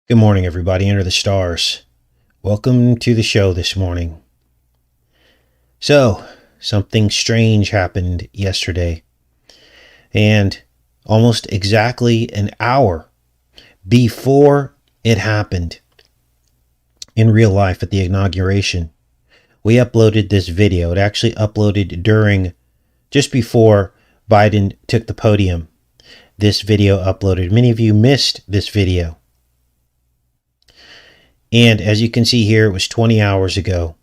Good morning, everybody. Enter the stars. Welcome to the show this morning. So, something strange happened yesterday. And almost exactly an hour before it happened in real life at the inauguration, we uploaded this video. It actually uploaded just before Biden took the podium. This video uploaded. Many of you missed this video. And as you can see here, it was 20 hours ago.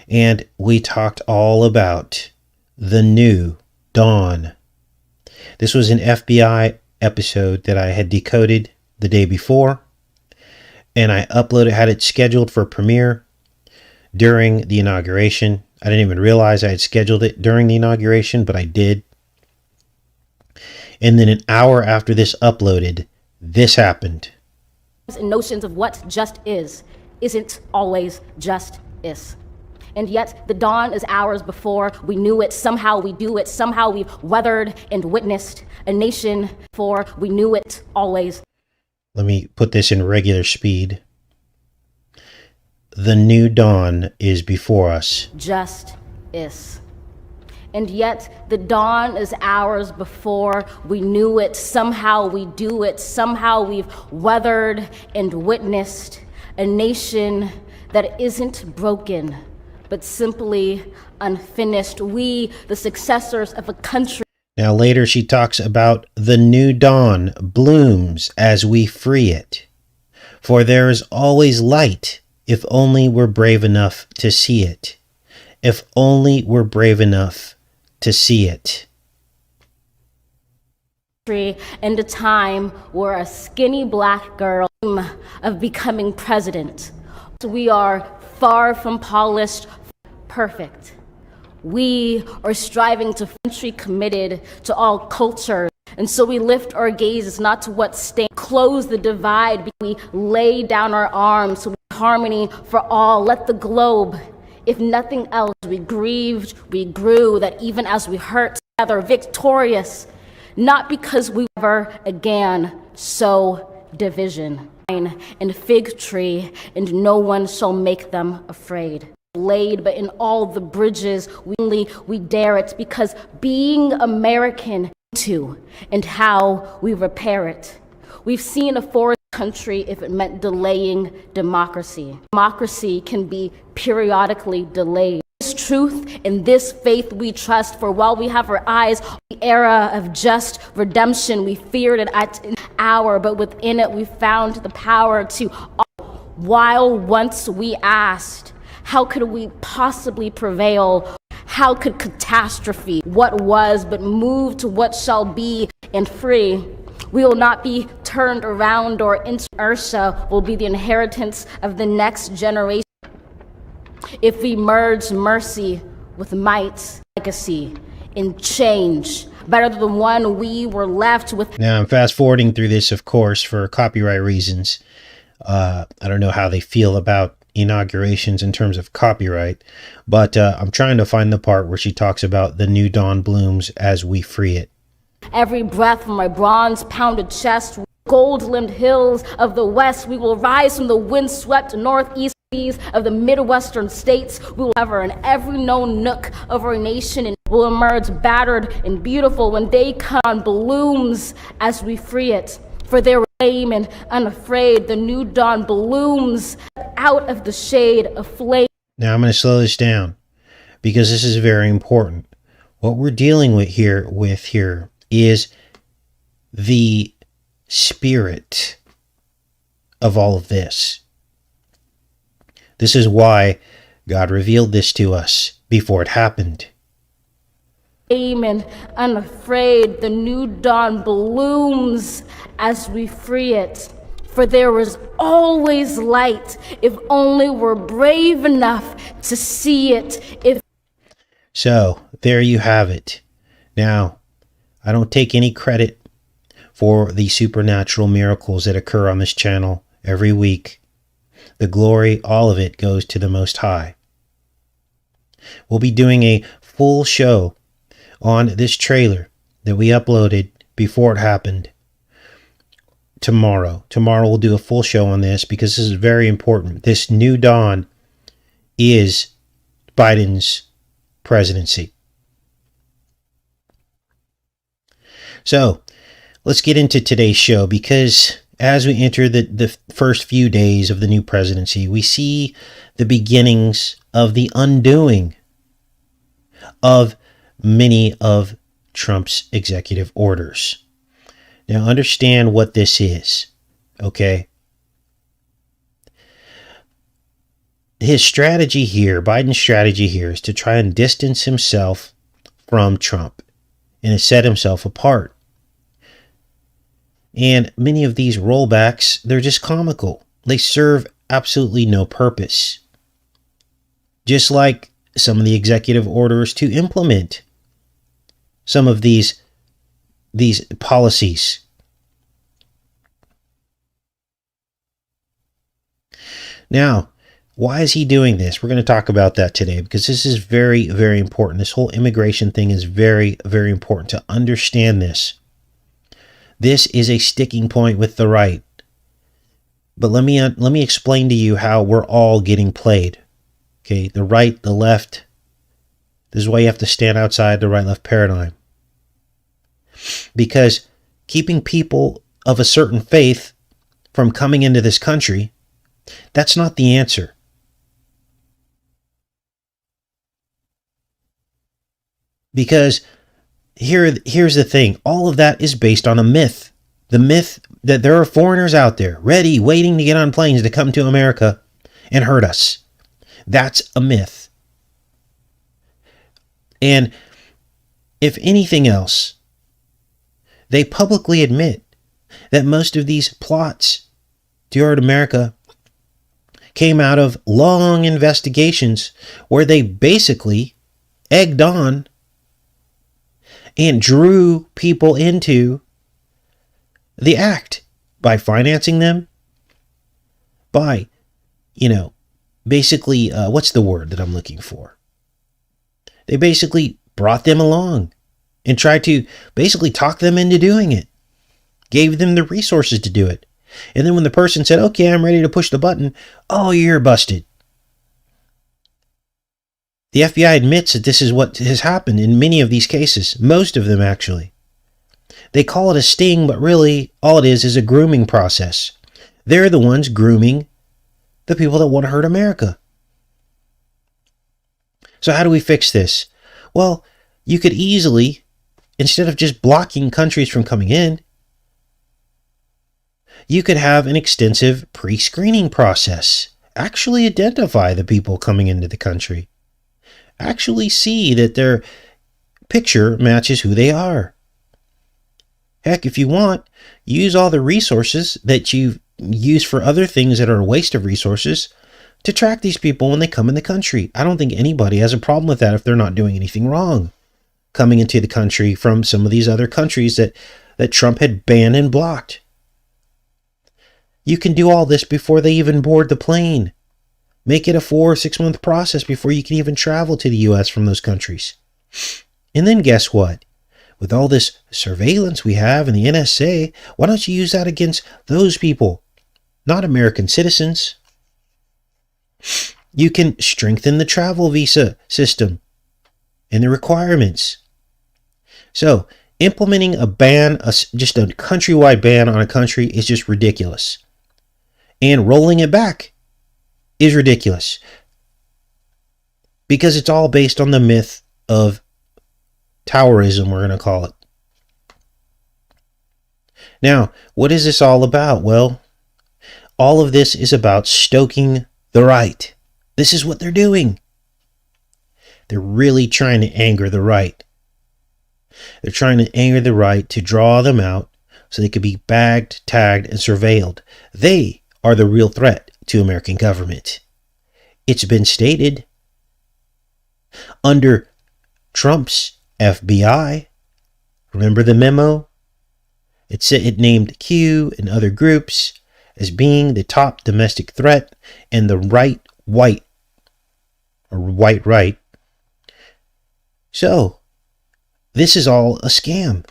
And we talked all about the new dawn. This was an FBI episode that I had decoded the day before. And I had it scheduled for premiere during the inauguration. I didn't even realize I had scheduled it during the inauguration, but I did. And then an hour after this uploaded, this happened. And notions of what just isn't always just is. And yet the dawn is hours before we knew it. Somehow we do it. Somehow we've weathered and witnessed a nation for we knew it always. Let me put this in regular speed. The new dawn is before us. Just is. And yet the dawn is hours before we knew it. Somehow we do it. Somehow we've weathered and witnessed a nation that isn't broken, but simply unfinished. We, the successors of a country. Now later she talks about the new dawn blooms as we free it. For there is always light if only we're brave enough to see it. If only we're brave enough to see it. And a time where a skinny black girl of becoming president. We are far from polished, perfect. We are striving to country committed to all cultures. And so we lift our gazes not to what stands, close the divide. We lay down our arms to harmony for all. Let the globe, if nothing else, we grieved, we grew, that even as we hurt together, victorious, not because we ever again sow division. And fig tree, and no one shall make them afraid. Laid, but in all the bridges, we dare it, because being American too, and how we repair it. We've seen a forest country if it meant delaying democracy. Democracy can be periodically delayed. This truth and this faith we trust, for while we have our eyes on the era of just redemption, we feared it at an hour, but within it we found the power to, while once we asked, how could we possibly prevail? How could catastrophe, what was, but move to what shall be and free? We will not be turned around, or inertia will be the inheritance of the next generation. If we merge mercy with might, legacy, and change, better than the one we were left with. Now I'm fast forwarding through this, of course, for copyright reasons. I don't know how they feel about inaugurations in terms of copyright, but I'm trying to find the part where she talks about the new dawn blooms as we free it. Every breath from my bronze-pounded chest, gold-limbed hills of the West, we will rise from the wind-swept northeast of the Midwestern states. We will ever in every known nook of our nation, and will emerge battered and beautiful when day comes, blooms as we free it. For there flame and unafraid, the new dawn blooms out of the shade of flame. Now I'm going to slow this down because this is very important. What we're dealing with here is the spirit of all of this. This is why God revealed this to us before it happened. And unafraid, the new dawn blooms as we free it. For there is always light if only we're brave enough to see it. So there you have it. Now, I don't take any credit for the supernatural miracles that occur on this channel every week. The glory, all of it, goes to the Most High. We'll be doing a full show on this trailer that we uploaded before it happened, tomorrow. Tomorrow we'll do a full show on this because this is very important. This new dawn is Biden's presidency. So let's get into today's show, because as we enter the first few days of the new presidency, we see the beginnings of the undoing of many of Trump's executive orders. Now understand what this is, okay? His strategy here, Biden's strategy here, is to try and distance himself from Trump and to set himself apart. And many of these rollbacks, they're just comical. They serve absolutely no purpose. Just like some of the executive orders to implement some of these policies. Now, why is he doing this? We're going to talk about that today, because this is very, very important. This whole immigration thing is very, very important to understand this. This is a sticking point with the right. But let me explain to you how we're all getting played. Okay, the right, the left. This is why you have to stand outside the right-left paradigm. Because keeping people of a certain faith from coming into this country, that's not the answer. Because here's the thing. All of that is based on a myth. The myth that there are foreigners out there ready, waiting to get on planes to come to America and hurt us. That's a myth. And if anything else, they publicly admit that most of these plots to hurt America came out of long investigations where they basically egged on and drew people into the act by financing them, by, basically, what's the word that I'm looking for? They basically brought them along and tried to basically talk them into doing it, gave them the resources to do it. And then when the person said, okay, I'm ready to push the button, oh, you're busted. The FBI admits that this is what has happened in many of these cases, most of them actually. They call it a sting, but really all it is a grooming process. They're the ones grooming the people that want to hurt America. So how do we fix this? Well, you could easily, instead of just blocking countries from coming in, you could have an extensive pre-screening process. Actually identify the people coming into the country. Actually see that their picture matches who they are. Heck, if you want, use all the resources that you've used for other things that are a waste of resources to track these people when they come in the country. I don't think anybody has a problem with that if they're not doing anything wrong coming into the country from some of these other countries that Trump had banned and blocked. You can do all this before they even board the plane. Make it a 4 or 6 month process before you can even travel to the U.S. from those countries. And then guess what? With all this surveillance we have in the NSA, why don't you use that against those people, not American citizens? You can strengthen the travel visa system and the requirements. So, implementing a ban, just a countrywide ban on a country is just ridiculous. And rolling it back is ridiculous. Because it's all based on the myth of Towerism, we're going to call it. Now, what is this all about? Well, all of this is about stoking the right. This is what they're doing. They're really trying to anger the right. They're trying to anger the right to draw them out so they could be bagged, tagged, and surveilled. They are the real threat to American government. It's been stated under Trump's FBI. Remember the memo? It named Q and other groups as being the top domestic threat, and the right right. So, this is all a scam.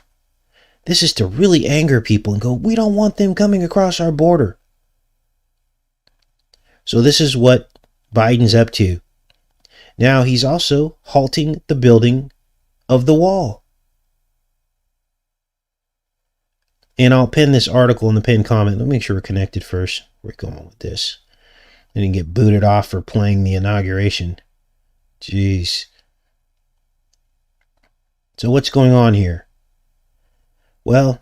This is to really anger people and go, we don't want them coming across our border. So this is what Biden's up to. Now he's also halting the building of the wall. And I'll pin this article in the pinned comment. Let me make sure we're connected first. We're going with this. And you get booted off for playing the inauguration. Jeez. So what's going on here? Well,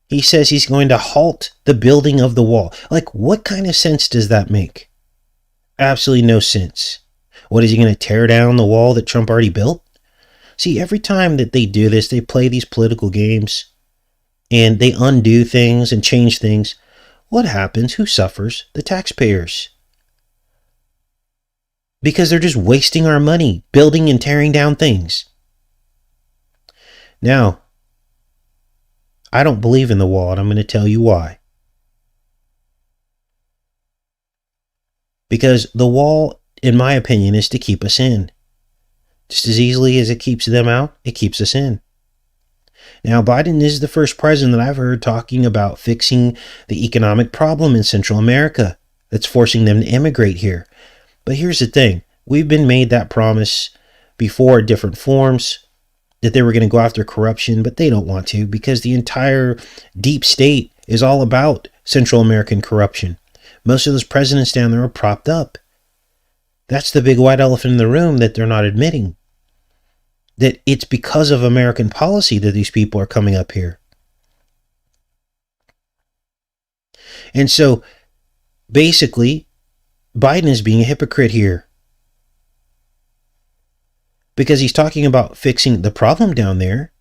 he says he's going to halt the building of the wall. Like, what kind of sense does that make? Absolutely no sense. What, is he going to tear down the wall that Trump already built? See, every time that they do this, they play these political games and they undo things and change things. What happens? Who suffers? The taxpayers. Because they're just wasting our money building and tearing down things. Now, I don't believe in the wall, and I'm going to tell you why. Because the wall, in my opinion, is to keep us in. Just as easily as it keeps them out, it keeps us in. Now, Biden is the first president that I've heard talking about fixing the economic problem in Central America that's forcing them to immigrate here. But here's the thing. We've been made that promise before in different forms, that they were going to go after corruption, but they don't want to, because the entire deep state is all about Central American corruption. Most of those presidents down there are propped up. That's the big white elephant in the room that they're not admitting. That it's because of American policy that these people are coming up here. And so, basically, Biden is being a hypocrite here. Because he's talking about fixing the problem down there,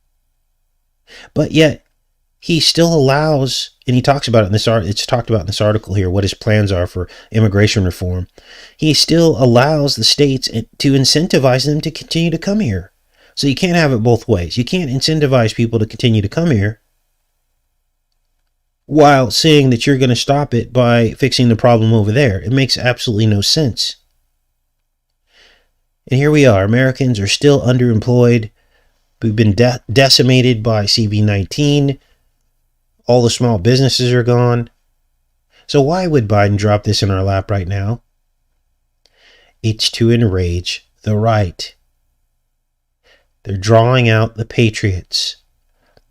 but yet he still allows, and he talks about it in this it's talked about in this article here, what his plans are for immigration reform. He still allows the states to incentivize them to continue to come here. So you can't have it both ways. You can't incentivize people to continue to come here while saying that you're going to stop it by fixing the problem over there. It makes absolutely no sense. And here we are. Americans are still underemployed. We've been decimated by CV-19. All the small businesses are gone. So why would Biden drop this in our lap right now? It's to enrage the right. They're drawing out the patriots.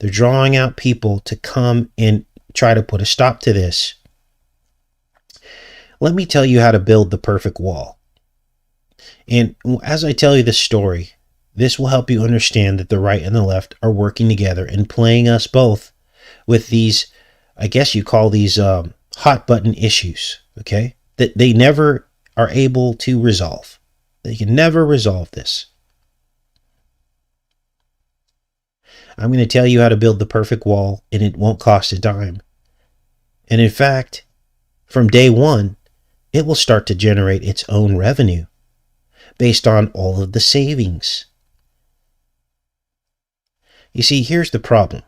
They're drawing out people to come and try to put a stop to this. Let me tell you how to build the perfect wall. And as I tell you this story, this will help you understand that the right and the left are working together and playing us both with these, I guess you call these hot button issues, okay? That they never are able to resolve. They can never resolve this. I'm going to tell you how to build the perfect wall, and it won't cost a dime. And in fact, from day one, it will start to generate its own revenue based on all of the savings. You see, here's the problem.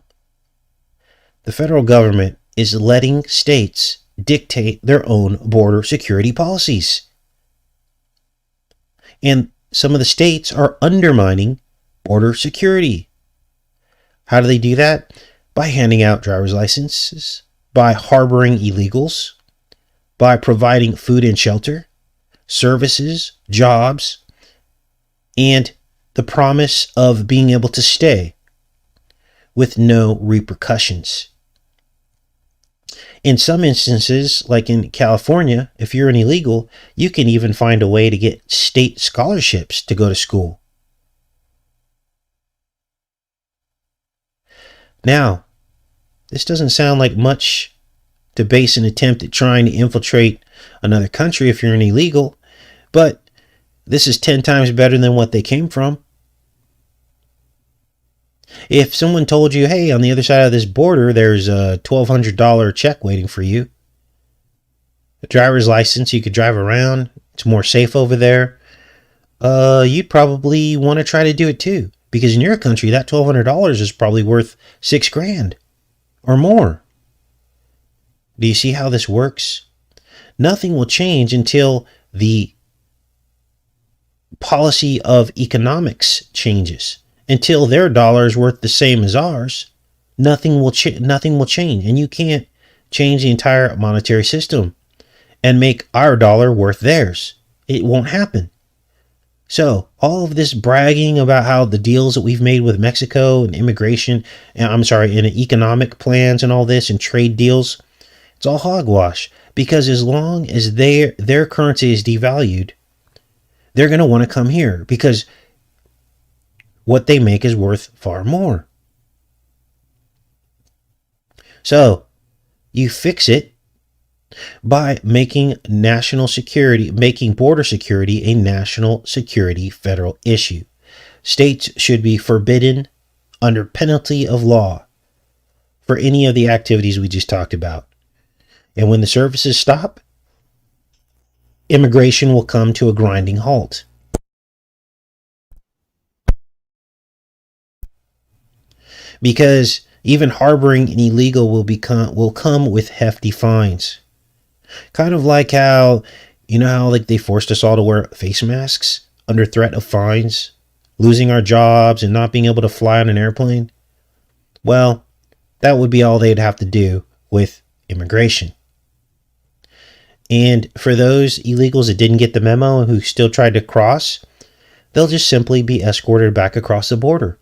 The federal government is letting states dictate their own border security policies. And some of the states are undermining border security. How do they do that? By handing out driver's licenses, by harboring illegals, by providing food and shelter, services, jobs, and the promise of being able to stay with no repercussions. In some instances, like in California, if you're an illegal, you can even find a way to get state scholarships to go to school. Now, this doesn't sound like much to base an attempt at trying to infiltrate another country if you're an illegal, but this is 10 times better than what they came from. If someone told you, hey, on the other side of this border, there's a $1,200 check waiting for you, a driver's license, you could drive around, it's more safe over there, you'd probably want to try to do it too. Because in your country, that $1,200 is probably worth $6,000 or more. Do you see how this works? Nothing will change until the policy of economics changes. Until their dollar is worth the same as ours. nothing will change, and you can't change the entire monetary system and make our dollar worth theirs. It won't happen. So all of this bragging about how the deals that we've made with Mexico and immigration, and and economic plans and all this and trade deals, it's all hogwash, because as long as their currency is devalued, they're going to want to come here because what they make is worth far more. So you fix it by making border security a national security federal issue. States should be forbidden under penalty of law for any of the activities we just talked about. And when the services stop, immigration will come to a grinding halt. Because even harboring an illegal will come with hefty fines. Kind of like how, like they forced us all to wear face masks under threat of fines, losing our jobs and not being able to fly on an airplane. Well, that would be all they'd have to do with immigration. And for those illegals that didn't get the memo and who still tried to cross, they'll just simply be escorted back across the border.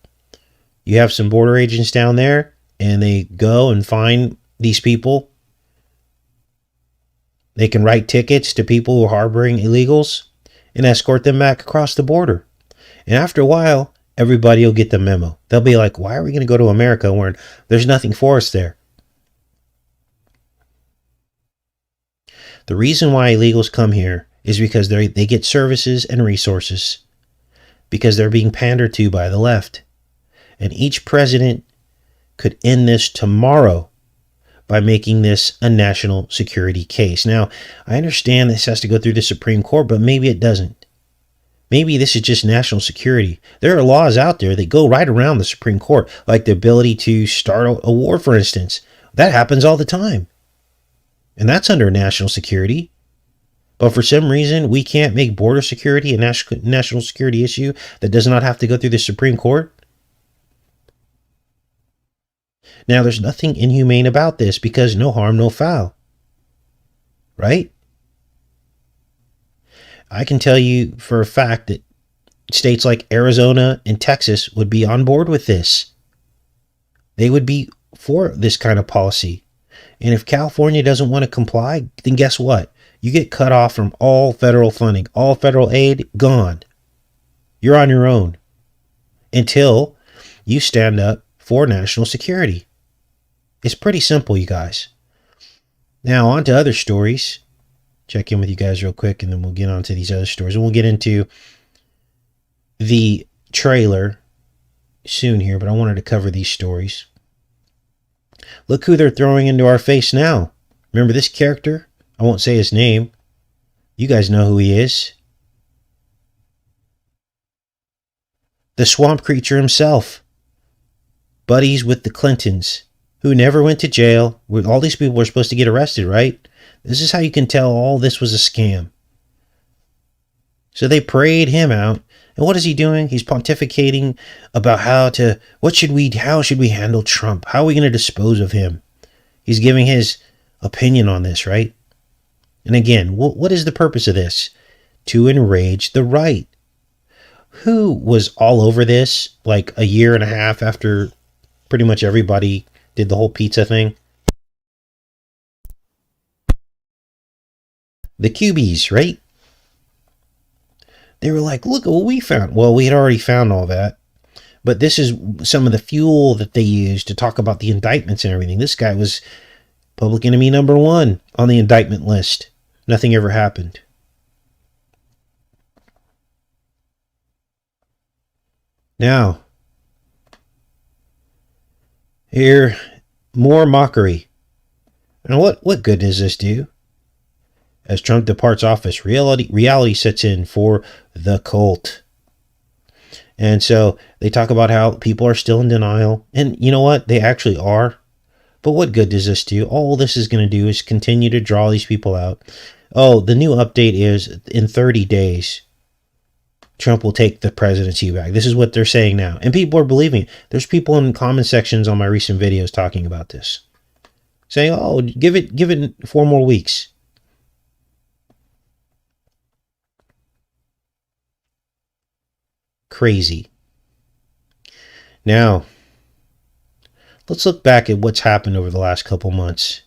You have some border agents down there, and they go and find these people. They can write tickets to people who are harboring illegals and escort them back across the border. And after a while, everybody will get the memo. They'll be like, why are we going to go to America when there's nothing for us there? The reason why illegals come here is because they get services and resources, because they're being pandered to by the left. And each president could end this tomorrow by making this a national security case. Now, I understand this has to go through the Supreme Court, but maybe it doesn't. Maybe this is just national security. There are laws out there that go right around the Supreme Court, like the ability to start a war, for instance. That happens all the time. And that's under national security. But for some reason, we can't make border security a national security issue that does not have to go through the Supreme Court. Now, there's nothing inhumane about this because no harm, no foul. Right? I can tell you for a fact that states like Arizona and Texas would be on board with this. They would be for this kind of policy. And if California doesn't want to comply, then guess what? You get cut off from all federal funding, all federal aid, gone. You're on your own until you stand up for national security. It's pretty simple, you guys. Now, on to other stories. Check in with you guys real quick, and then we'll get on to these other stories. And we'll get into the trailer soon here, but I wanted to cover these stories. Look who they're throwing into our face now. Remember this character? I won't say his name. You guys know who he is. The swamp creature himself. Buddies with the Clintons, who never went to jail. All these people were supposed to get arrested, right? This is how you can tell all this was a scam. So they prayed him out. And what is he doing? He's pontificating about how should we handle Trump? How are we going to dispose of him? He's giving his opinion on this, right? And again, what is the purpose of this? To enrage the right. Who was all over this like a year and a half after pretty much everybody did the whole pizza thing? The Cubies, right? They were like, look at what we found. Well, we had already found all that. But this is some of the fuel that they used to talk about the indictments and everything. This guy was public enemy number 1 on the indictment list. Nothing ever happened. Now, here, more mockery. Now, what good does this do? As Trump departs office, reality sets in for the cult. And so they talk about how people are still in denial. And you know what? They actually are. But what good does this do? All this is going to do is continue to draw these people out. Oh, the new update is in 30 days, Trump will take the presidency back. This is what they're saying now. And people are believing it. There's people in comment sections on my recent videos talking about this. Saying, oh, give it 4 more weeks. Crazy. Now, let's look back at what's happened over the last couple months.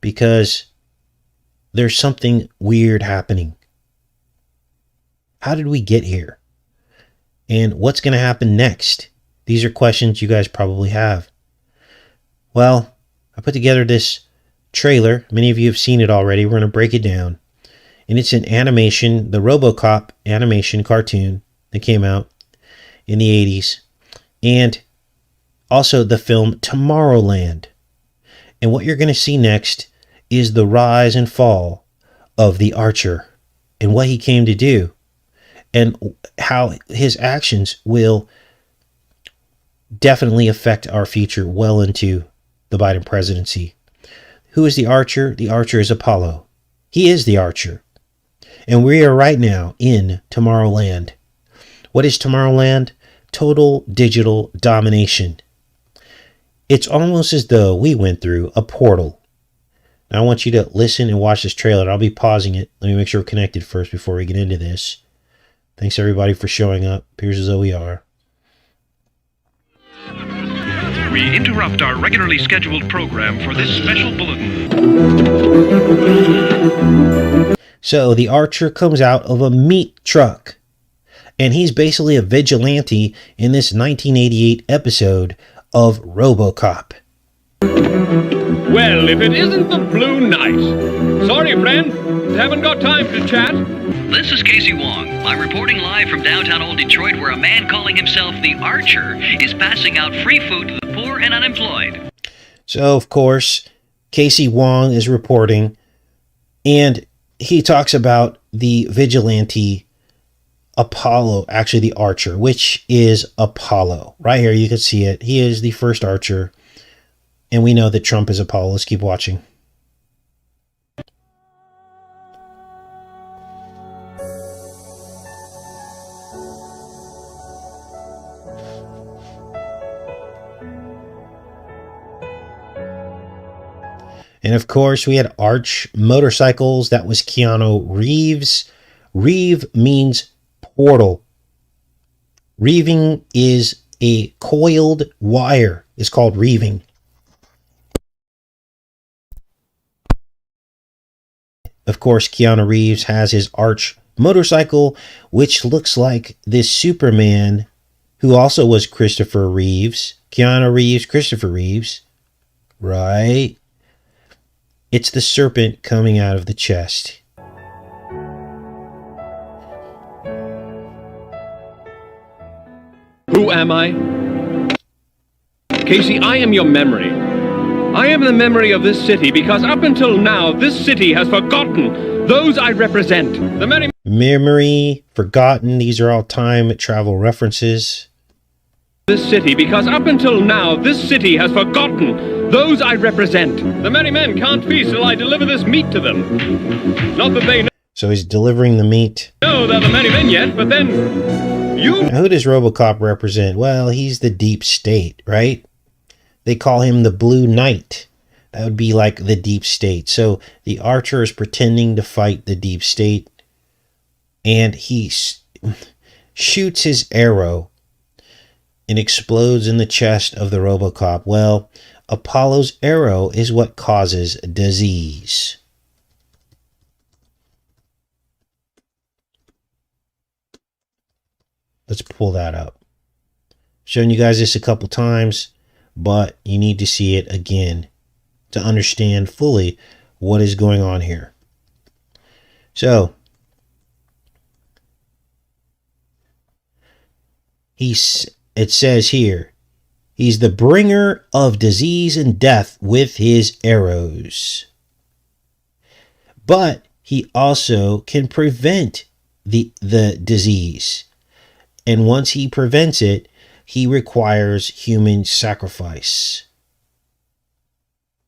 Because there's something weird happening. How did we get here? And what's going to happen next? These are questions you guys probably have. Well, I put together this trailer. Many of you have seen it already. We're going to break it down. And it's an animation, the RoboCop animation cartoon that came out in the 80s. And also the film Tomorrowland. And what you're going to see next is the rise and fall of the Archer and what he came to do and how his actions will definitely affect our future well into the Biden presidency. Who is the Archer? The Archer is Apollo. He is the Archer. And we are right now in Tomorrowland. What is Tomorrowland? Total digital domination. It's almost as though we went through a portal. Now I want you to listen and watch this trailer. I'll be pausing it. Let me make sure we're connected first before we get into this. Thanks everybody for showing up. Appears as though we are. We interrupt our regularly scheduled program for this special bulletin. So the Archer comes out of a meat truck. And he's basically a vigilante in this 1988 episode of RoboCop. Well, if it isn't the Blue Knight. Sorry, friend. Haven't got time to chat. This is Casey Wong. I'm reporting live from downtown Old Detroit, where a man calling himself the Archer is passing out free food to the poor and unemployed. So, of course, Casey Wong is reporting, and he talks about the vigilante Apollo, actually the Archer, which is Apollo. Right here, you can see it. He is the first Archer. And we know that Trump is Apollo. Let's keep watching. And of course, we had Arch Motorcycles. That was Keanu Reeves. Reeve means portal. Reeving is a coiled wire. It's called reeving. Of course, Keanu Reeves has his Arch motorcycle, which looks like this Superman, who also was Christopher Reeves. Keanu Reeves, Christopher Reeves. Right? It's the serpent coming out of the chest. Who am I? Casey, I am your memory. I am the memory of this city because up until now, this city has forgotten those I represent. The many Memory, forgotten. These are all time travel references. This city because up until now, this city has forgotten those I represent. The many men can't feast till I deliver this meat to them. Not that they So he's delivering the meat. know they're the many men yet, but then you... Now, who does RoboCop represent? Well, he's the deep state, right? They call him the Blue Knight. That would be like the deep state. So the Archer is pretending to fight the deep state. And he shoots his arrow and explodes in the chest of the RoboCop. Well, Apollo's arrow is what causes disease. Let's pull that up. Shown you guys this a couple times, but you need to see it again to understand fully what is going on here. So, it says here, he's the bringer of disease and death with his arrows. But he also can prevent the disease. And once he prevents it, he requires human sacrifice.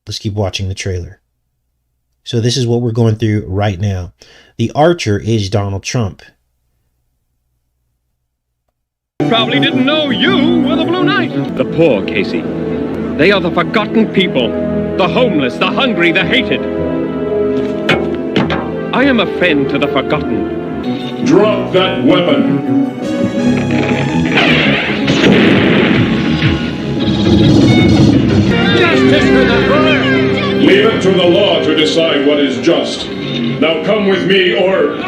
Let's keep watching the trailer. So this is what we're going through right now. The Archer is Donald Trump. Probably didn't know you were the Blue Knight. The poor, Casey. They are the forgotten people. The homeless, the hungry, the hated. I am a friend to the forgotten. Drop that weapon. Justice for the poor. Leave it to the law to decide what is just. Now come with me or...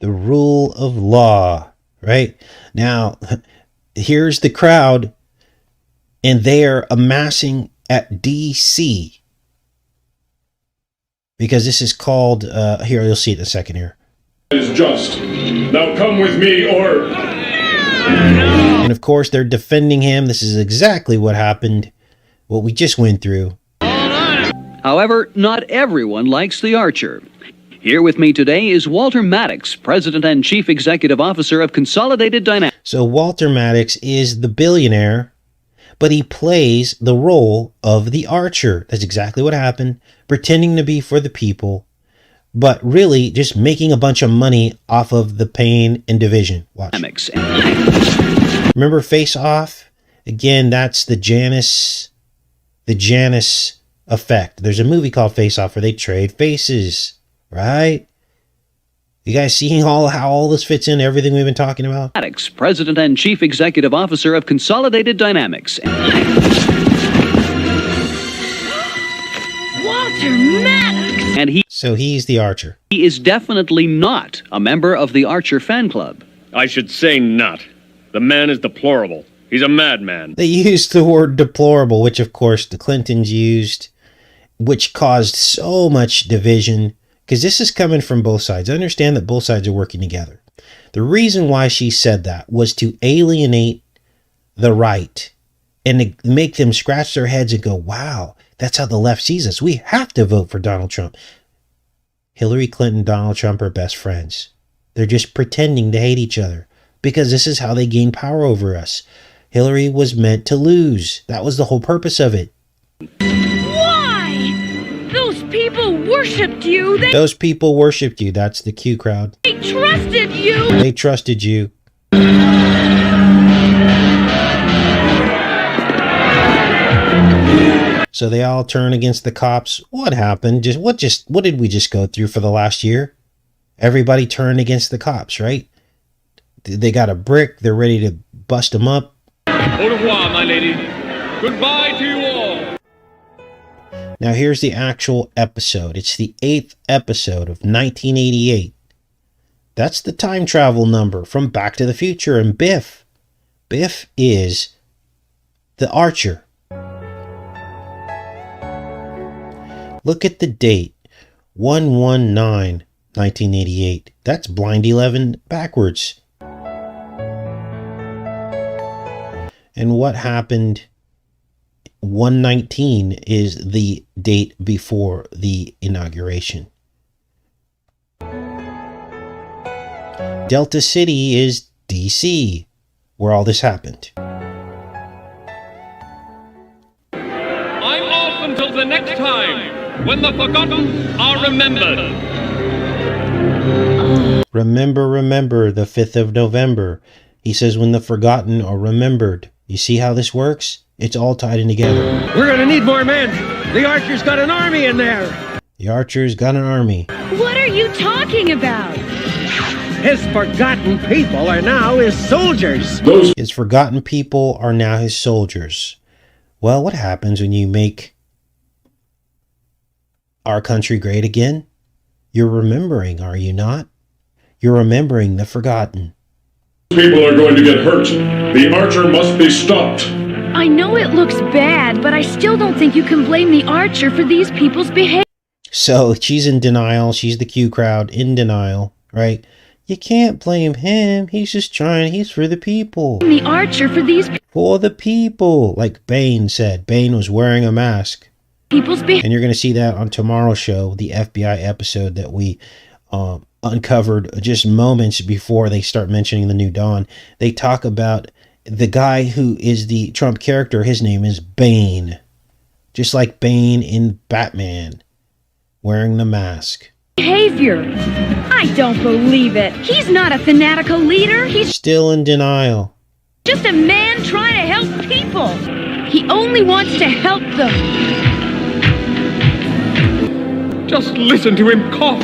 The rule of law, right? Now, here's the crowd, and they are amassing at DC. Because this is called, here, you'll see it in a second here. Is just. Now come with me or... And of course, they're defending him. This is exactly what happened, what we just went through. However, not everyone likes the Archer. Here with me today is Walter Maddox, President and Chief Executive Officer of Consolidated Dynamics. So Walter Maddox is the billionaire, but he plays the role of the Archer. That's exactly what happened, pretending to be for the people, but really just making a bunch of money off of the pain and division. Watch. Remember Face Off? Again, that's the Janice effect. There's a movie called Face Off where they trade faces, right? You guys seeing how all this fits in everything we've been talking about? Maddox, President and Chief Executive Officer of Consolidated Dynamics. Walter Maddox! And So he's the Archer. he is definitely not a member of the Archer fan club. I should say not. The man is deplorable. He's a madman. They used the word deplorable, which of course the Clintons used, which caused so much division, because this is coming from both sides. I understand that both sides are working together. The reason why she said that was to alienate the right and to make them scratch their heads and go, wow, that's how the left sees us. We have to vote for Donald Trump. Hillary Clinton and Donald Trump are best friends. They're just pretending to hate each other because this is how they gain power over us. Hillary was meant to lose. That was the whole purpose of it. Why? Those people worshipped you. Those people worshipped you. That's the Q crowd. They trusted you. They trusted you. So they all turn against the cops. What happened? What did we just go through for the last year? Everybody turned against the cops, right? They got a brick. They're ready to bust them up. Au revoir, my lady. Goodbye to you all. Now here's the actual episode. It's the 8th episode of 1988. That's the time travel number from Back to the Future and Biff. Biff is the Archer. Look at the date, 1/19/1988. That's Blind 11 backwards. And what happened, 1/19 is the date before the inauguration. Delta City is DC, where all this happened. I'm off until the next time, when the forgotten are remembered. Remember, the 5th of November. He says when the forgotten are remembered. You see how this works? It's all tied in together. We're gonna need more men. The Archer's got an army in there. The Archer's got an army. What are you talking about? His forgotten people are now his soldiers. His forgotten people are now his soldiers. Well, what happens when you make our country great again? You're remembering, are you not? You're remembering the forgotten. People are going to get hurt. The Archer must be stopped. I know it looks bad, but I still don't think you can blame the Archer for these people's behavior. So she's in denial. She's the Q crowd in denial, right? You can't blame him. He's just trying. He's for the people. The Archer for these For the people. Like Bane said. Bane was wearing a mask. people's behavior. And you're going to see that on tomorrow's show, the FBI episode that we uncovered just moments before they start mentioning the New Dawn. They talk about the guy who is the Trump character. His name is Bane. Just like Bane in Batman, wearing the mask. behavior. I don't believe it. He's not a fanatical leader. He's Still in denial. just a man trying to help people. He only wants to help them. Just listen to him cough.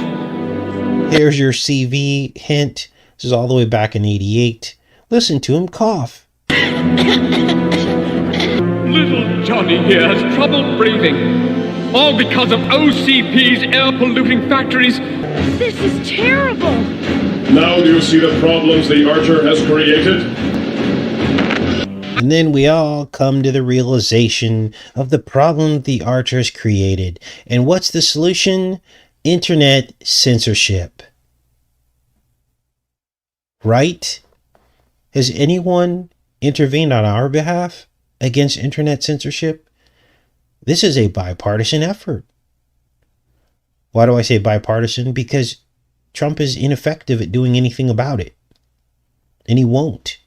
Here's your CV hint. This is all the way back in '88. Listen to him cough. Little Johnny here has trouble breathing. All because of OCP's air-polluting factories. This is terrible. Now do you see the problems the Archer has created? And then we all come to the realization of the problem the Archers created. And what's the solution? Internet censorship. Right? Has anyone intervened on our behalf against internet censorship? This is a bipartisan effort. Why do I say bipartisan? Because Trump is ineffective at doing anything about it. And he won't.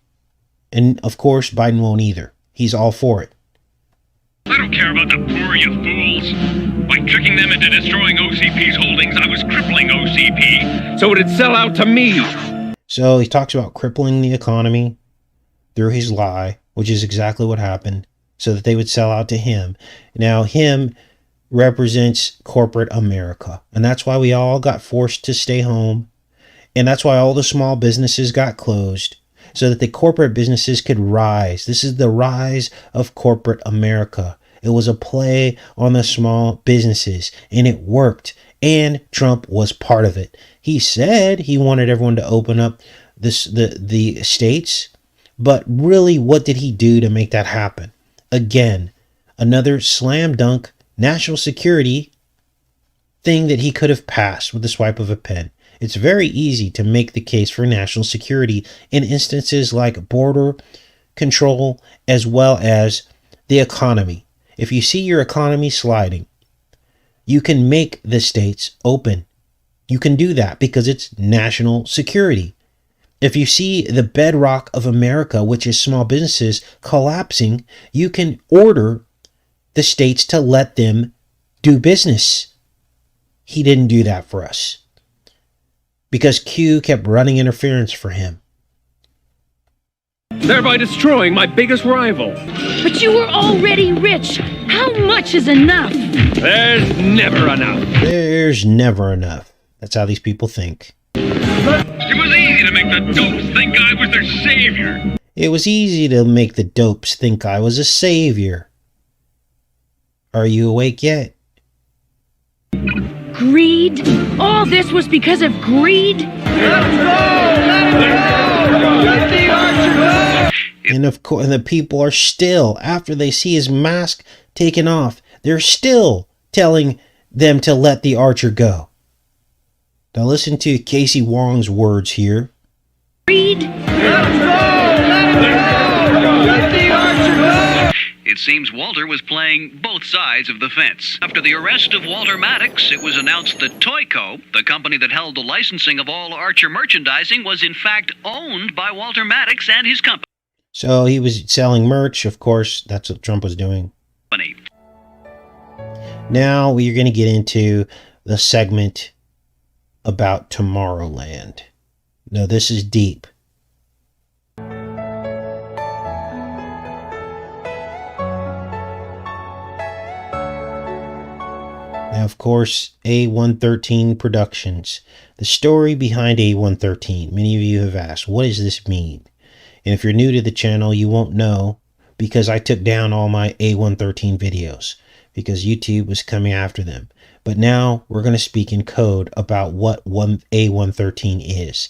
And of course, Biden won't either. He's all for it. I don't care about the poor, you fools. By tricking them into destroying OCP's holdings, I was crippling OCP. So it'd sell out to me. So he talks about crippling the economy through his lie, which is exactly what happened, so that they would sell out to him. Now, him represents corporate America. And that's why we all got forced to stay home. And that's why all the small businesses got closed, so that the corporate businesses could rise. This is the rise of corporate America. It was a play on the small businesses, and it worked. And Trump was part of it. He said he wanted everyone to open up the states, but really, what did he do to make that happen? Again, another slam dunk national security thing that he could have passed with the swipe of a pen. It's very easy to make the case for national security in instances like border control as well as the economy. If you see your economy sliding, you can make the states open. You can do that because it's national security. If you see the bedrock of America, which is small businesses, collapsing, you can order the states to let them do business. He didn't do that for us because Q kept running interference for him, Thereby destroying my biggest rival. But you were already rich. How much is enough? There's never enough. There's never enough. That's how these people think. It was easy to make the dopes think I was their savior. It was easy to make the dopes think I was a savior. Are you awake yet? Greed? All this was because of greed? And of course, the people are still, after they see his mask taken off, they're still telling them to let the Archer go. Now listen to Casey Wong's words here. Greed? It seems Walter was playing both sides of the fence. After the arrest of Walter Maddox, it was announced that Toyco, the company that held the licensing of all Archer merchandising, was in fact owned by Walter Maddox and his company. So he was selling merch. Of course, that's what Trump was doing. Now we're going to get into the segment about Tomorrowland. Now this is deep. Now, of course, A113 Productions. The story behind A113. Many of you have asked, what does this mean? And if you're new to the channel, you won't know because I took down all my A113 videos because YouTube was coming after them. But now we're going to speak in code about what A113 is.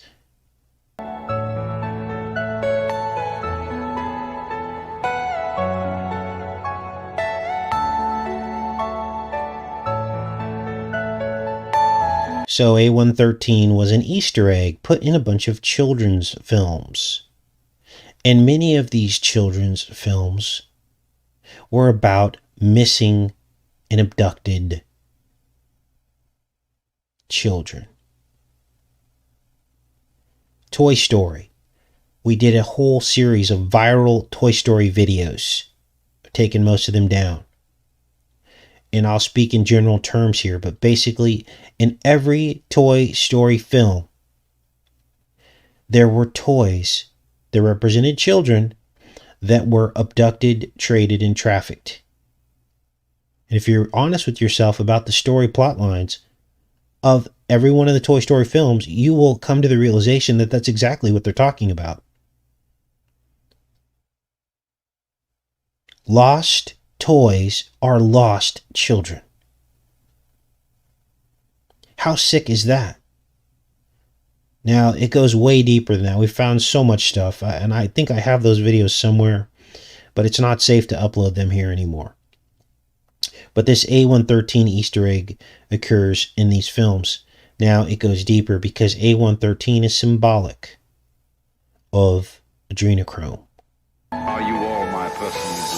So A113 was an Easter egg put in a bunch of children's films. And many of these children's films were about missing and abducted children. Toy Story. We did a whole series of viral Toy Story videos. I've taken most of them down. and I'll speak in general terms here, but basically in every Toy Story film, there were toys that represented children that were abducted, traded, and trafficked. And if you're honest with yourself about the story plot lines of every one of the Toy Story films, you will come to the realization that that's exactly what they're talking about. Lost toys are lost children. How sick is that? Now, it goes way deeper than that. We found so much stuff, and I think I have those videos somewhere, but it's not safe to upload them here anymore. But this A113 Easter egg occurs in these films. Now, it goes deeper because A113 is symbolic of adrenochrome. Are you all my personal dreams?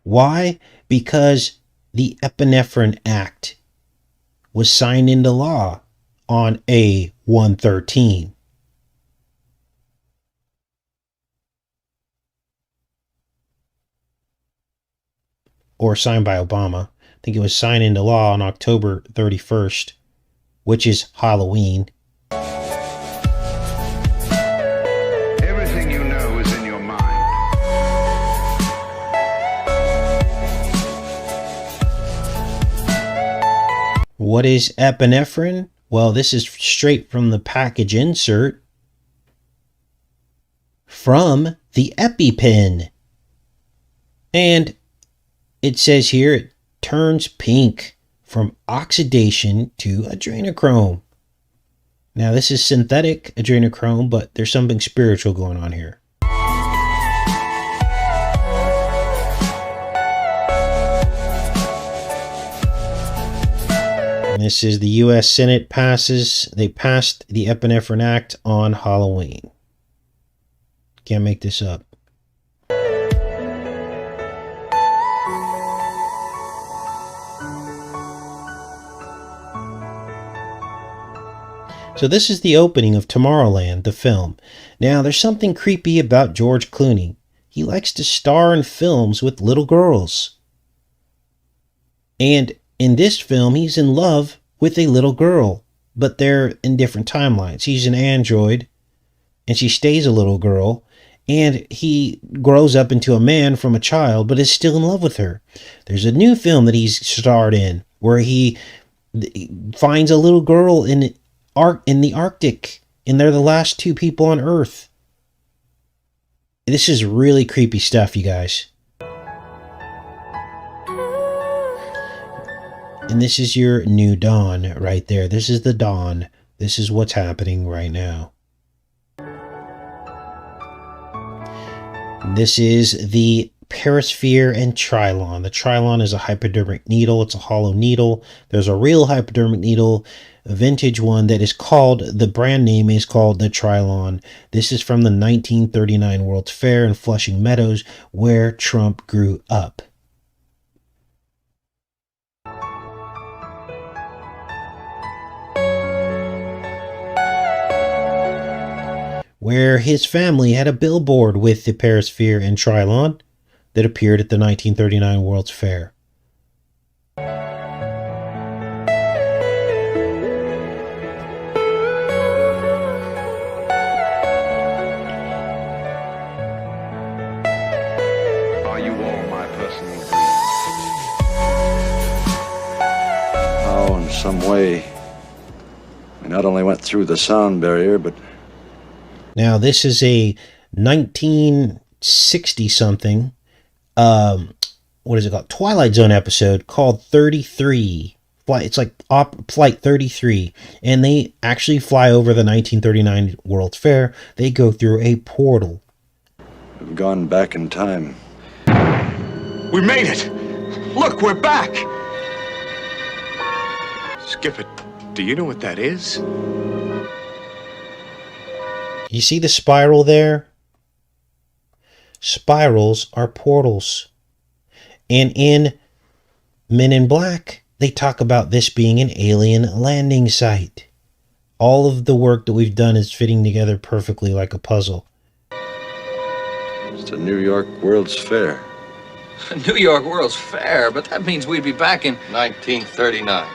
Why? Because the Epinephrine Act was signed into law on A113. Or signed by Obama. I think it was signed into law on October 31st, which is Halloween. Everything you know is in your mind. What is epinephrine? Well, this is straight from the package insert from the EpiPen. And it says here it turns pink from oxidation to adrenochrome. Now, this is synthetic adrenochrome, but there's something spiritual going on here. And this is the U.S. Senate they passed the Epinephrine Act on Halloween. Can't make this up. So this is the opening of Tomorrowland, the film. Now, there's something creepy about George Clooney. He likes to star in films with little girls. And in this film, he's in love with a little girl, but they're in different timelines. He's an android, and she stays a little girl, and he grows up into a man from a child, but is still in love with her. There's a new film that he's starred in, where he finds a little girl in the Arctic, and they're the last two people on Earth. This is really creepy stuff, you guys. And this is your new dawn right there. This is the dawn. This is what's happening right now. This is the Perisphere and Trilon. The Trilon is a hypodermic needle. It's a hollow needle. There's a real hypodermic needle, a vintage one that is called, the brand name is called the Trilon. This is from the 1939 World's Fair in Flushing Meadows, where Trump grew up. Where his family had a billboard with the Perisphere and Trilon that appeared at the 1939 World's Fair. Are you all my personal dreams? Oh, in some way, we not only went through the sound barrier, but... Now, this is a 1960-something, what is it called? Twilight Zone episode called 33. It's like Flight 33. And they actually fly over the 1939 World's Fair. They go through a portal. We've gone back in time. We made it! Look, we're back! Skipper, do you know what that is? You see the spiral there? Spirals are portals. And in Men in Black, they talk about this being an alien landing site. All of the work that we've done is fitting together perfectly like a puzzle. It's the New York World's Fair. New York World's Fair, but that means we'd be back in 1939.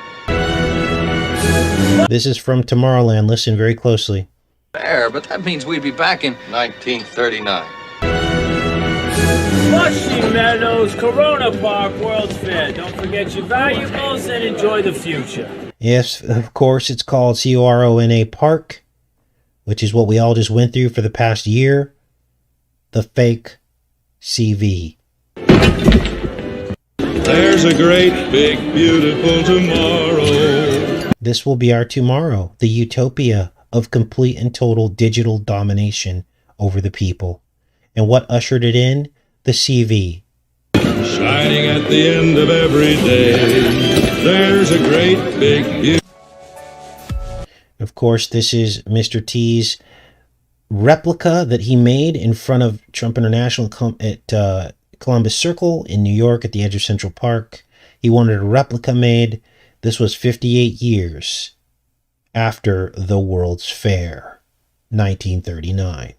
This is from Tomorrowland. Listen very closely. Fair, but that means we'd be back in 1939. Flushing Meadows, Corona Park, World's Fair. Don't forget your valuables and enjoy the future. Yes, of course, it's called Corona Park, which is what we all just went through for the past year. The fake CV. There's a great, big, beautiful tomorrow. This will be our tomorrow, the utopia of complete and total digital domination over the people. And what ushered it in? The CV. Shining at the end of every day. There's a great, big, beautiful. Of course, this is Mr. T's replica that he made in front of Trump International at Columbus Circle in New York at the edge of Central Park. He wanted a replica made. This was 58 years after the World's Fair, 1939.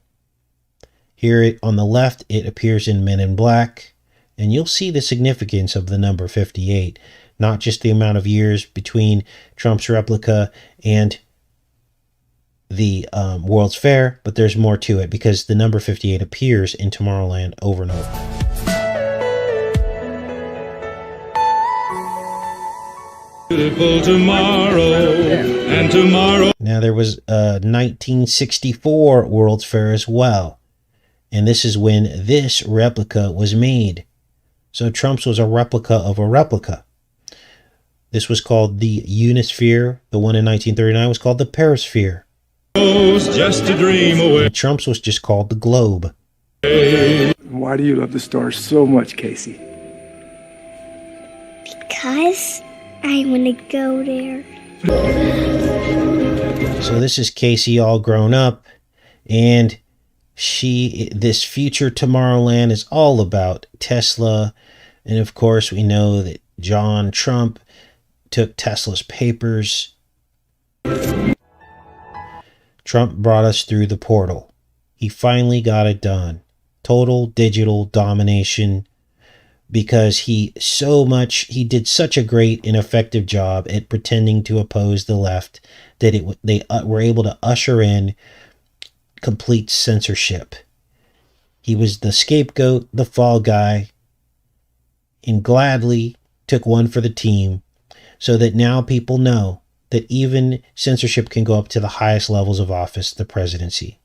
Here on the left, it appears in Men in Black, and you'll see the significance of the number 58, not just the amount of years between Trump's replica and the World's Fair, but there's more to it because the number 58 appears in Tomorrowland over and over. Beautiful tomorrow and tomorrow. Now there was a 1964 World's Fair as well, and this is when this replica was made. So Trump's was a replica of a replica. This was called the Unisphere. The one in 1939 was called the Perisphere. Just a dream away. And Trump's was just called the Globe. Why do you love the stars so much, Casey? Because I want to go there. So this is Casey all grown up, and this future Tomorrowland is all about Tesla. And of course, we know that John Trump took Tesla's papers. Trump brought us through the portal. He finally got it done. Total digital domination, because he did such a great and effective job at pretending to oppose the left that they were able to usher in complete censorship. He was the scapegoat, the fall guy, and gladly took one for the team, so that now people know that even censorship can go up to the highest levels of office, the presidency.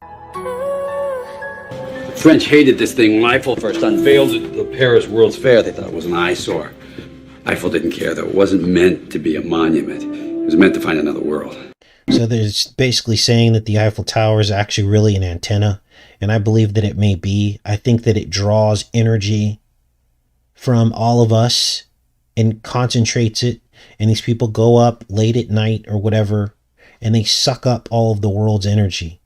The French hated this thing when Eiffel first unveiled it at the Paris World's Fair. They thought it was an eyesore. Eiffel didn't care, though. It wasn't meant to be a monument. It was meant to find another world. So there's basically saying that the Eiffel Tower is actually really an antenna, and I believe that it may be. I think that it draws energy from all of us and concentrates it, and these people go up late at night or whatever, and they suck up all of the world's energy.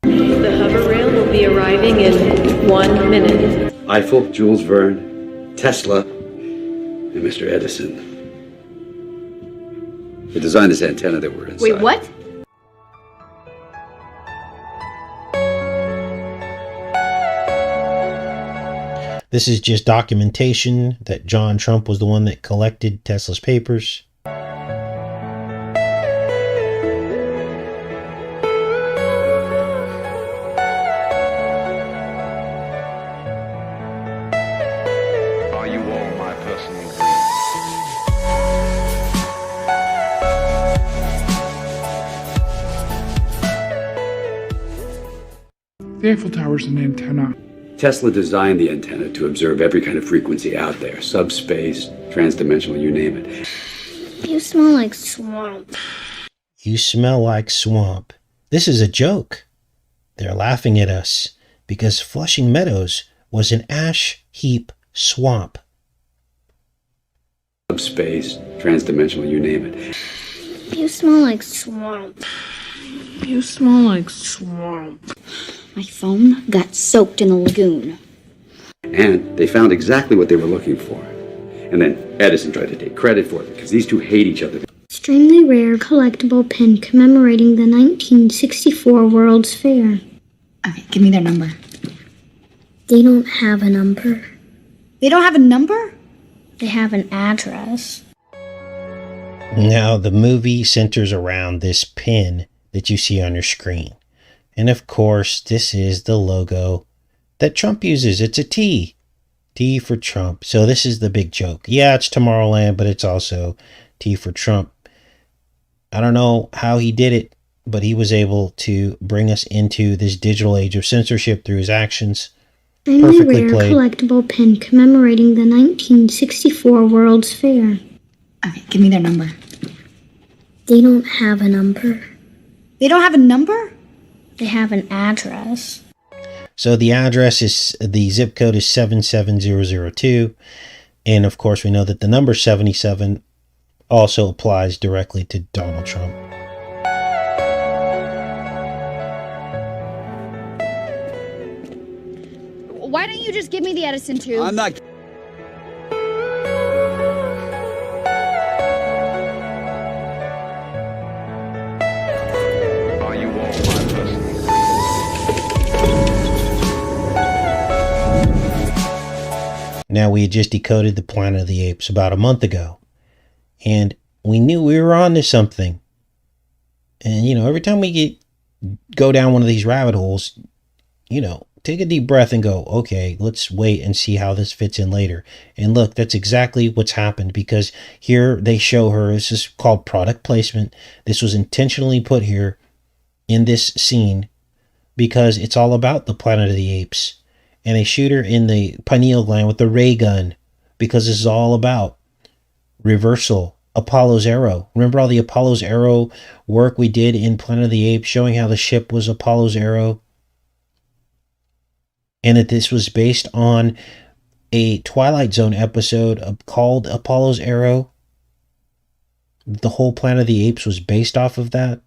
The hover rail will be arriving in 1 minute. Eiffel, Jules Verne, Tesla, and Mr. Edison. They designed this antenna that we're inside. Wait, what? This is just documentation that John Trump was the one that collected Tesla's papers. Are you all my personal The Eiffel Tower's an antenna. Tesla designed the antenna to observe every kind of frequency out there. Subspace, transdimensional, you name it. You smell like swamp. You smell like swamp. This is a joke. They're laughing at us because Flushing Meadows was an ash heap swamp. Subspace, transdimensional, you name it. You smell like swamp. You smell like swamp. My phone got soaked in a lagoon. And they found exactly what they were looking for. And then Edison tried to take credit for it because these two hate each other. Extremely rare collectible pin commemorating the 1964 World's Fair. Okay, give me their number. They don't have a number. They don't have a number? They have an address. Now, the movie centers around this pin that you see on your screen. And of course, this is the logo that Trump uses. It's a T. T for Trump. So this is the big joke. Yeah, it's Tomorrowland, but it's also T for Trump. I don't know how he did it, but he was able to bring us into this digital age of censorship through his actions. Extremely Perfectly rare played. collectible pin commemorating the 1964 World's Fair. Okay, give me their number. They don't have a number. They don't have a number? They have an address. So the address is, the zip code is 77002. And of course, we know that the number 77 also applies directly to Donald Trump. Why don't you just give me the Edison tube? I'm not... Are you all my listeners? Now, we had just decoded the Planet of the Apes about a month ago. And we knew we were on to something. And, you know, every time we go down one of these rabbit holes, you know, take a deep breath and go, okay, let's wait and see how this fits in later. And look, that's exactly what's happened, because here they show her, this is called product placement. This was intentionally put here in this scene because it's all about the Planet of the Apes. And they shoot her in the pineal gland with the ray gun because this is all about reversal. Apollo's arrow. Remember all the Apollo's arrow work we did in Planet of the Apes, showing how the ship was Apollo's arrow? And that this was based on a Twilight Zone episode called Apollo's Arrow. The whole Planet of the Apes was based off of that.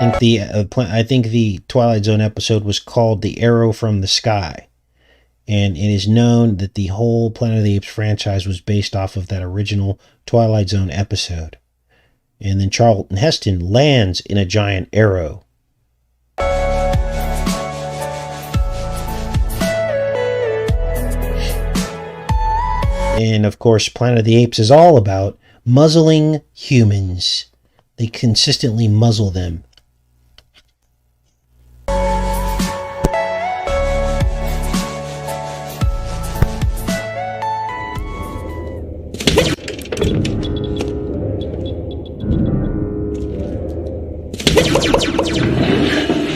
I think the Twilight Zone episode was called The Arrow from the Sky. And it is known that the whole Planet of the Apes franchise was based off of that original Twilight Zone episode. And then Charlton Heston lands in a giant arrow. And of course, Planet of the Apes is all about muzzling humans. They consistently muzzle them.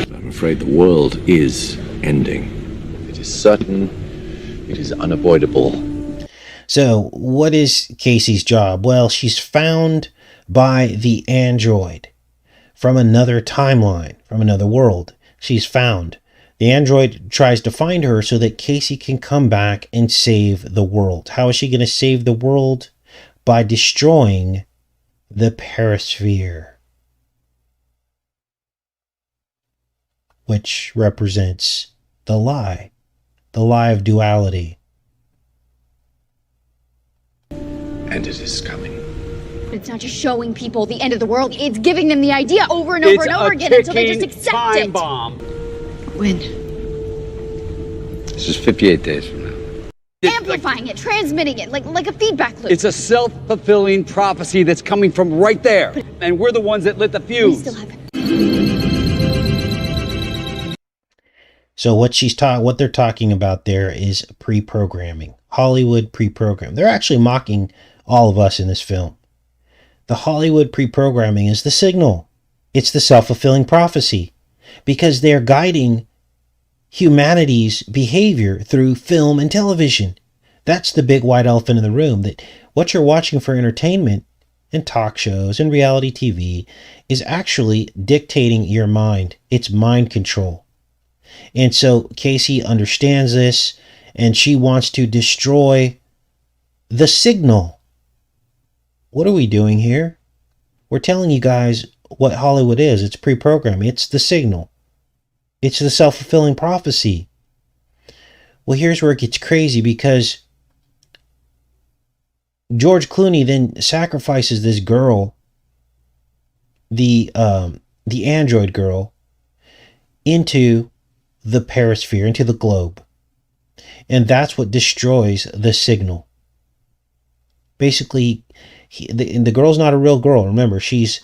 I'm afraid the world is ending. It is certain. It is unavoidable. So, what is Casey's job? Well, she's found by the android from another timeline, from another world. She's found. The android tries to find her so that Casey can come back and save the world. How is she going to save the world? By destroying the perisphere, which represents the lie of duality. And it is coming. It's not just showing people the end of the world, it's giving them the idea over and over and over again until they just accept it. Bomb. When? This is 58 days from now. Amplifying it, transmitting it, like a feedback loop. It's a self-fulfilling prophecy that's coming from right there. And we're the ones that lit the fuse. We still have So what they're talking about there is pre-programming. Hollywood pre-program. They're actually mocking all of us in this film. The Hollywood pre-programming is the signal. It's the self-fulfilling prophecy, because they're guiding humanity's behavior through film and television. That's the big white elephant in the room, that what you're watching for entertainment and talk shows and reality TV is actually dictating your mind. It's mind control. And so Casey understands this, and she wants to destroy the signal. What are we doing here? We're telling you guys what Hollywood is. It's pre-programming. It's the signal. It's the self-fulfilling prophecy. Well, here's where it gets crazy, because George Clooney then sacrifices this girl, the android girl, into the perisphere, into the globe. And that's what destroys the signal. Basically, the girl's not a real girl. Remember, she's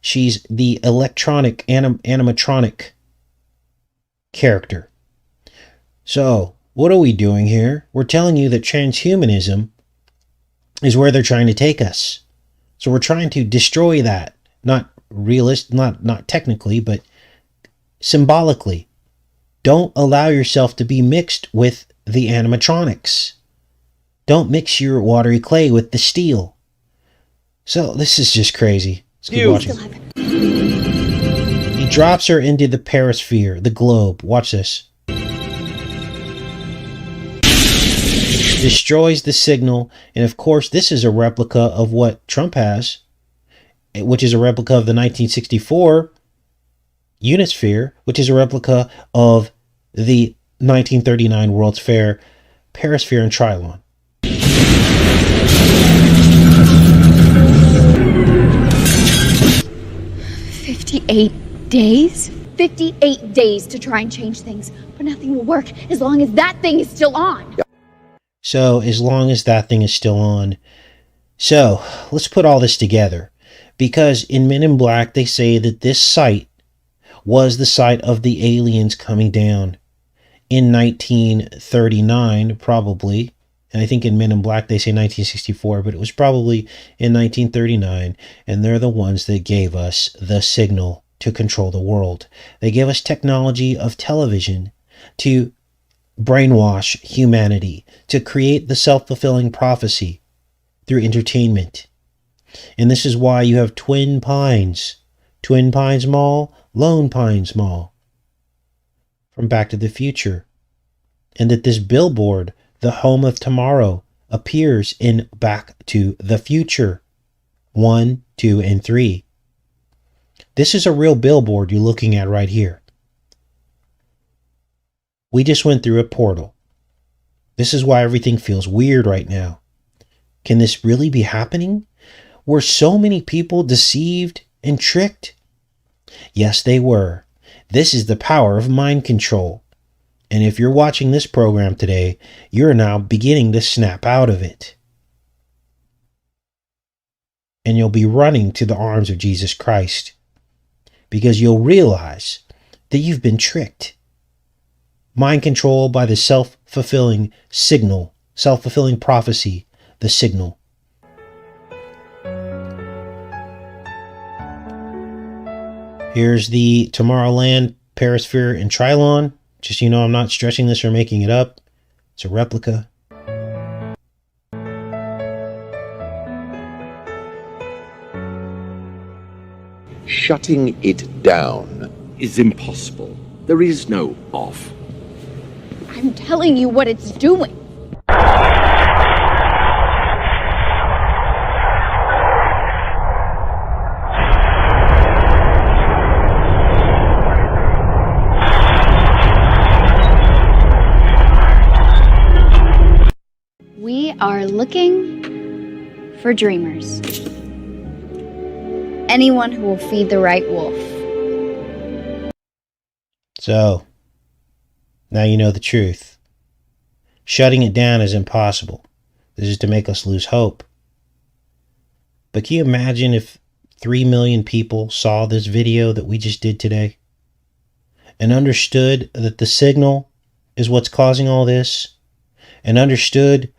the electronic, animatronic character. So, what are we doing here? We're telling you that transhumanism is where they're trying to take us. So we're trying to destroy that. Not not technically, but symbolically. Don't allow yourself to be mixed with the animatronics. Don't mix your watery clay with the steel. So this is just crazy. Let's keep watching. He drops her into the perisphere, the globe. Watch this. Destroys the signal. And of course, this is a replica of what Trump has, which is a replica of the 1964 Unisphere, which is a replica of the 1939 World's Fair Perisphere and Trilon. 58 days? 58 days to try and change things, but nothing will work as long as that thing is still on. So, as long as that thing is still on. So, let's put all this together. Because in Men in Black, they say that this site was the site of the aliens coming down in 1939, probably. And I think in Men in Black, they say 1964, but it was probably in 1939. And they're the ones that gave us the signal to control the world. They gave us technology of television to brainwash humanity, to create the self-fulfilling prophecy through entertainment. And this is why you have Twin Pines Mall, Lone Pines Mall from Back to the Future. And that this billboard, the home of tomorrow, appears in Back to the Future 1, 2, and 3. This is a real billboard you're looking at right here. We just went through a portal. This is why everything feels weird right now. Can this really be happening? Were so many people deceived and tricked? Yes, they were. This is the power of mind control. And if you're watching this program today, you're now beginning to snap out of it. And you'll be running to the arms of Jesus Christ, because you'll realize that you've been tricked. Mind control by the self-fulfilling signal, self-fulfilling prophecy, the signal. Here's the Tomorrowland, Perisphere, and Trilon. Just so you know, I'm not stretching this or making it up. It's a replica. Shutting it down is impossible. There is no off. I'm telling you what it's doing. We are looking for dreamers. Anyone who will feed the right wolf. So, now you know the truth. Shutting it down is impossible. This is to make us lose hope. But can you imagine if 3 million people saw this video that we just did today and understood that the signal is what's causing all this, and understood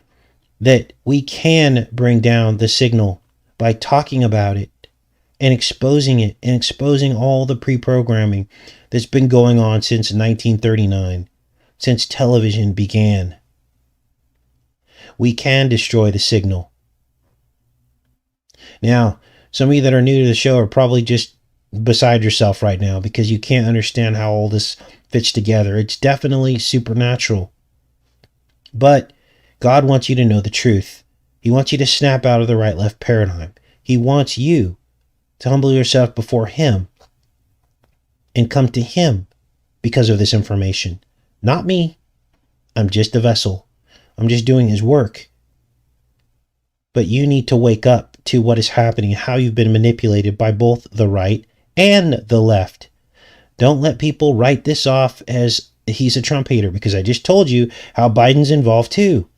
that we can bring down the signal by talking about it and exposing it, and exposing all the pre-programming that's been going on since 1939, since television began. We can destroy the signal. Now, some of you that are new to the show are probably just beside yourself right now because you can't understand how all this fits together. It's definitely supernatural. But God wants you to know the truth. He wants you to snap out of the right-left paradigm. He wants you to humble yourself before Him and come to Him, because of this information. Not me. I'm just a vessel. I'm just doing his work. But you need to wake up to what is happening, how you've been manipulated by both the right and the left. Don't let people write this off as he's a Trump hater, because I just told you how Biden's involved too.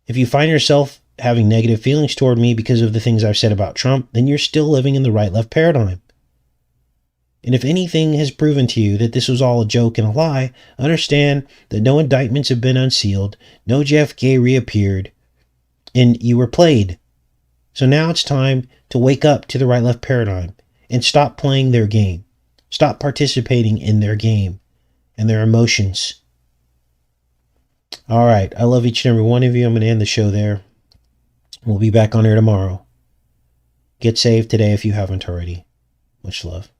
If you find yourself having negative feelings toward me because of the things I've said about Trump, then you're still living in the right-left paradigm. And if anything has proven to you that this was all a joke and a lie, understand that no indictments have been unsealed, no JFK reappeared, and you were played. So now it's time to wake up to the right-left paradigm and stop playing their game. Stop participating in their game and their emotions. All right, I love each and every one of you. I'm going to end the show there. We'll be back on air tomorrow. Get saved today if you haven't already. Much love.